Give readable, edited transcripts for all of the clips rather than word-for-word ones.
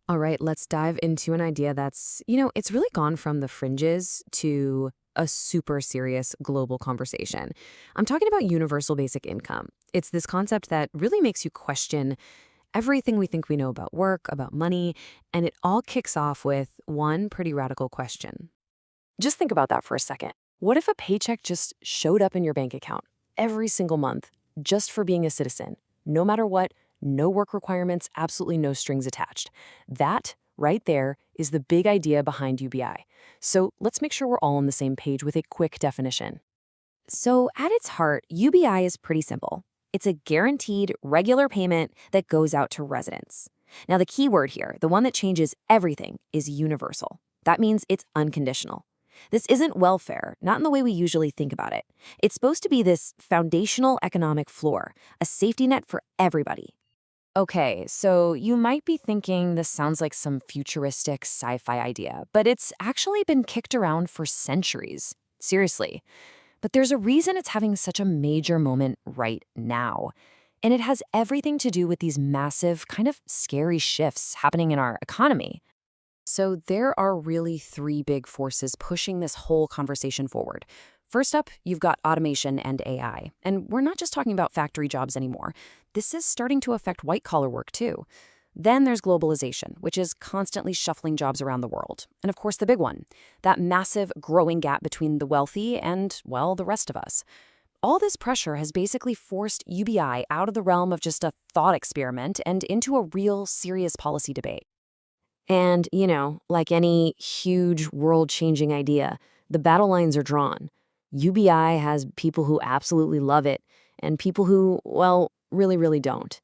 All right, let's dive into an idea that's it's really gone from the fringes to a super serious global conversation. I'm talking about universal basic income. It's this concept that really makes you question everything we think we know about work, about money, and it all kicks off with one pretty radical question. Just think about that for a second. What if a paycheck just showed up in your bank account every single month just for being a citizen? No matter what, no work requirements, absolutely no strings attached. That right there is the big idea behind UBI. So let's make sure we're all on the same page with a quick definition. So, at its heart, UBI is pretty simple. It's a guaranteed, regular payment that goes out to residents. Now, the key word here, the one that changes everything, is universal. That means it's unconditional. This isn't welfare, not in the way we usually think about it. It's supposed to be this foundational economic floor, a safety net for everybody. Okay, so you might be thinking this sounds like some futuristic sci-fi idea, but it's actually been kicked around for centuries. Seriously. But there's a reason it's having such a major moment right now. And it has everything to do with these massive, kind of scary shifts happening in our economy. So there are really three big forces pushing this whole conversation forward. First up, you've got automation and AI. And we're not just talking about factory jobs anymore. This is starting to affect white-collar work too. Then there's globalization, which is constantly shuffling jobs around the world. And of course, the big one, that massive growing gap between the wealthy and, well, the rest of us. All this pressure has basically forced UBI out of the realm of just a thought experiment and into a real, serious policy debate. And like any huge world-changing idea, the battle lines are drawn. UBI has people who absolutely love it and people who, well, really, really don't.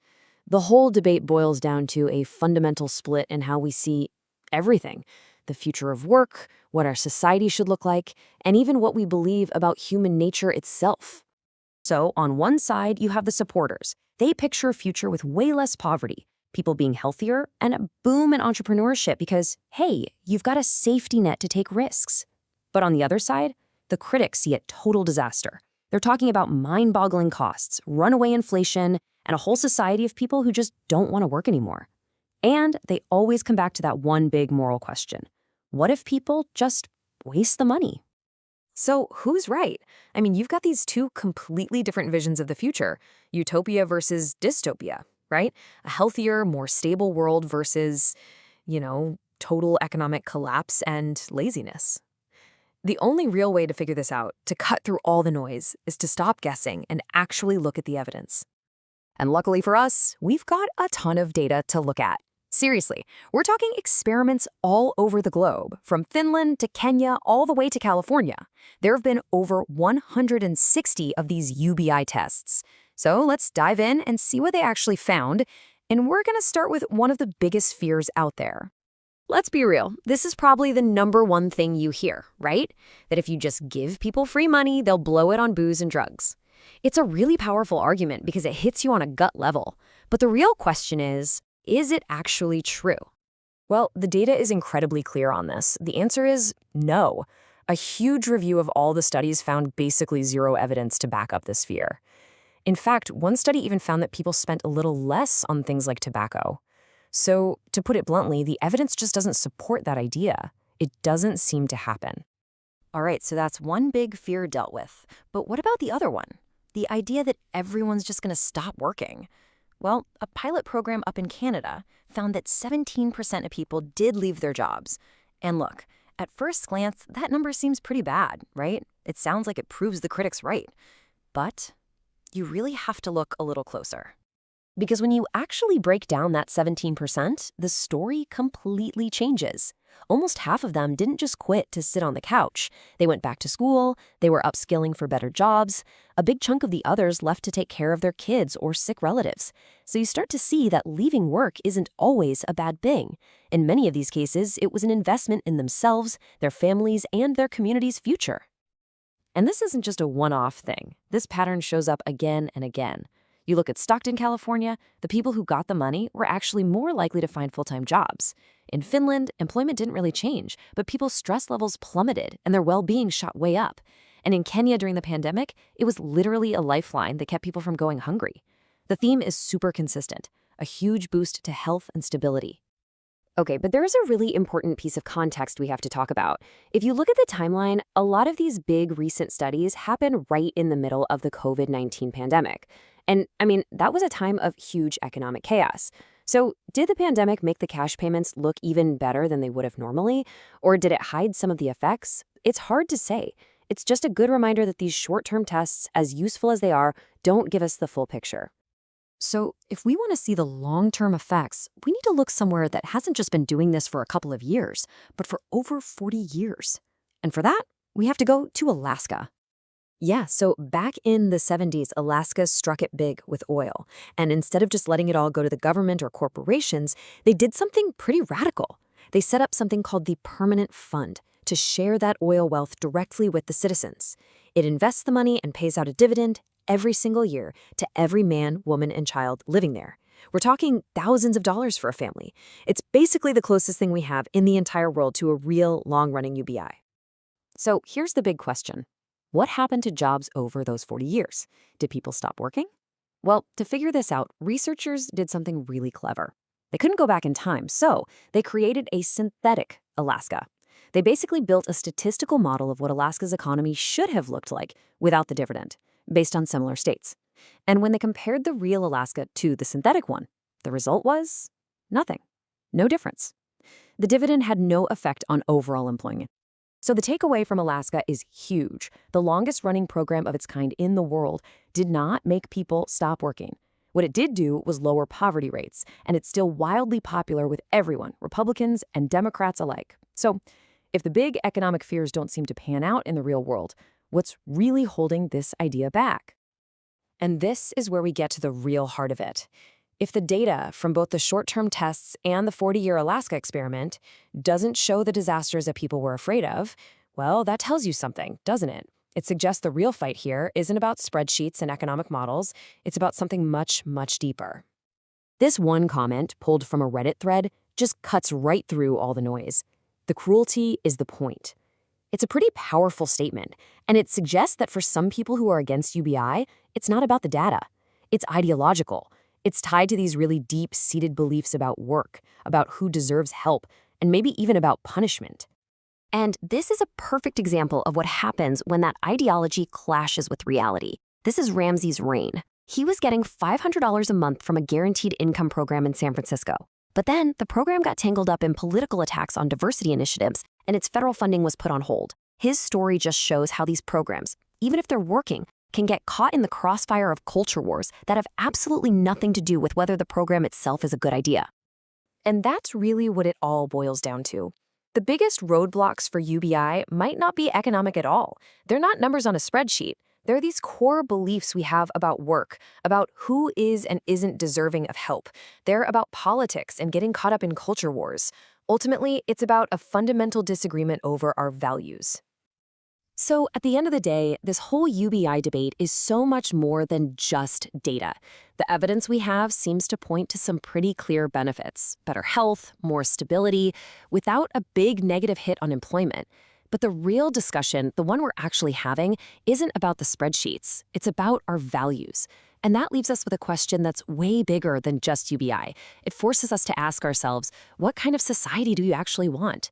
The whole debate boils down to a fundamental split in how we see everything: the future of work, what our society should look like, and even what we believe about human nature itself. So, on one side, you have the supporters. They picture a future with way less poverty, people being healthier, and a boom in entrepreneurship because, hey, you've got a safety net to take risks. But on the other side, the critics see a total disaster. They're talking about mind-boggling costs, runaway inflation, and a whole society of people who just don't want to work anymore. And they always come back to that one big moral question. What if people just waste the money? So who's right? I mean, you've got these two completely different visions of the future, utopia versus dystopia, right? A healthier, more stable world versus total economic collapse and laziness. The only real way to figure this out, to cut through all the noise, is to stop guessing and actually look at the evidence. And luckily for us, we've got a ton of data to look at. Seriously, we're talking experiments all over the globe, from Finland to Kenya all the way to California. There have been over 160 of these UBI tests. So let's dive in and see what they actually found. And we're going to start with one of the biggest fears out there. Let's be real, this is probably the number one thing you hear, right? That if you just give people free money, they'll blow it on booze and drugs. It's a really powerful argument because it hits you on a gut level. But the real question is it actually true? Well, the data is incredibly clear on this. The answer is no. A huge review of all the studies found basically zero evidence to back up this fear. In fact, one study even found that people spent a little less on things like tobacco. So, to put it bluntly, the evidence just doesn't support that idea. It doesn't seem to happen. All right, so that's one big fear dealt with. But what about the other one? The idea that everyone's just going to stop working. Well, a pilot program up in Canada found that 17% of people did leave their jobs. And look, at first glance, that number seems pretty bad, right? It sounds like it proves the critics right. But you really have to look a little closer. Because when you actually break down that 17%, the story completely changes. Almost half of them didn't just quit to sit on the couch. They went back to school, they were upskilling for better jobs. A big chunk of the others left to take care of their kids or sick relatives. So you start to see that leaving work isn't always a bad thing. In many of these cases, it was an investment in themselves, their families, and their community's future. And this isn't just a one-off thing. This pattern shows up again and again. You look at Stockton, California, the people who got the money were actually more likely to find full-time jobs. In Finland, employment didn't really change, but people's stress levels plummeted and their well-being shot way up. And in Kenya during the pandemic, it was literally a lifeline that kept people from going hungry. The theme is super consistent, a huge boost to health and stability. Okay, but there is a really important piece of context we have to talk about. If you look at the timeline, a lot of these big recent studies happen right in the middle of the COVID-19 pandemic. And I mean, that was a time of huge economic chaos. So, did the pandemic make the cash payments look even better than they would have normally? Or did it hide some of the effects? It's hard to say. It's just a good reminder that these short term tests, as useful as they are, don't give us the full picture. So, if we want to see the long-term effects, we need to look somewhere that hasn't just been doing this for a couple of years, but for over 40 years. And for that, we have to go to Alaska. Yeah, so back in the 70s, Alaska struck it big with oil. And instead of just letting it all go to the government or corporations, they did something pretty radical. They set up something called the Permanent Fund to share that oil wealth directly with the citizens. It invests the money and pays out a dividend every single year to every man, woman, and child living there. We're talking thousands of dollars for a family. It's basically the closest thing we have in the entire world to a real long-running UBI. So here's the big question. What happened to jobs over those 40 years? Did people stop working? Well, to figure this out, researchers did something really clever. They couldn't go back in time, so they created a synthetic Alaska. They basically built a statistical model of what Alaska's economy should have looked like without the dividend, based on similar states. And when they compared the real Alaska to the synthetic one, the result was nothing. No difference. The dividend had no effect on overall employment. So the takeaway from Alaska is huge. The longest running program of its kind in the world did not make people stop working. What it did do was lower poverty rates, and it's still wildly popular with everyone, Republicans and Democrats alike. So if the big economic fears don't seem to pan out in the real world, what's really holding this idea back? And this is where we get to the real heart of it. If the data from both the short-term tests and the 40-year Alaska experiment doesn't show the disasters that people were afraid of, well, that tells you something, doesn't it? It suggests the real fight here isn't about spreadsheets and economic models. It's about something much, much deeper. This one comment, pulled from a Reddit thread, just cuts right through all the noise. The cruelty is the point. It's a pretty powerful statement, and it suggests that for some people who are against UBI, it's not about the data. It's ideological. It's tied to these really deep-seated beliefs about work, about who deserves help, and maybe even about punishment. And this is a perfect example of what happens when that ideology clashes with reality. This is Ramsey's reign. He was getting $500 a month from a guaranteed income program in San Francisco. But then the program got tangled up in political attacks on diversity initiatives, and its federal funding was put on hold. His story just shows how these programs, even if they're working, can get caught in the crossfire of culture wars that have absolutely nothing to do with whether the program itself is a good idea. And that's really what it all boils down to. The biggest roadblocks for UBI might not be economic at all. They're not numbers on a spreadsheet. They're these core beliefs we have about work, about who is and isn't deserving of help. They're about politics and getting caught up in culture wars. Ultimately, it's about a fundamental disagreement over our values. So at the end of the day, this whole UBI debate is so much more than just data. The evidence we have seems to point to some pretty clear benefits: better health, more stability, without a big negative hit on employment. But the real discussion, the one we're actually having, isn't about the spreadsheets. It's about our values. And that leaves us with a question that's way bigger than just UBI. It forces us to ask ourselves, what kind of society do you actually want?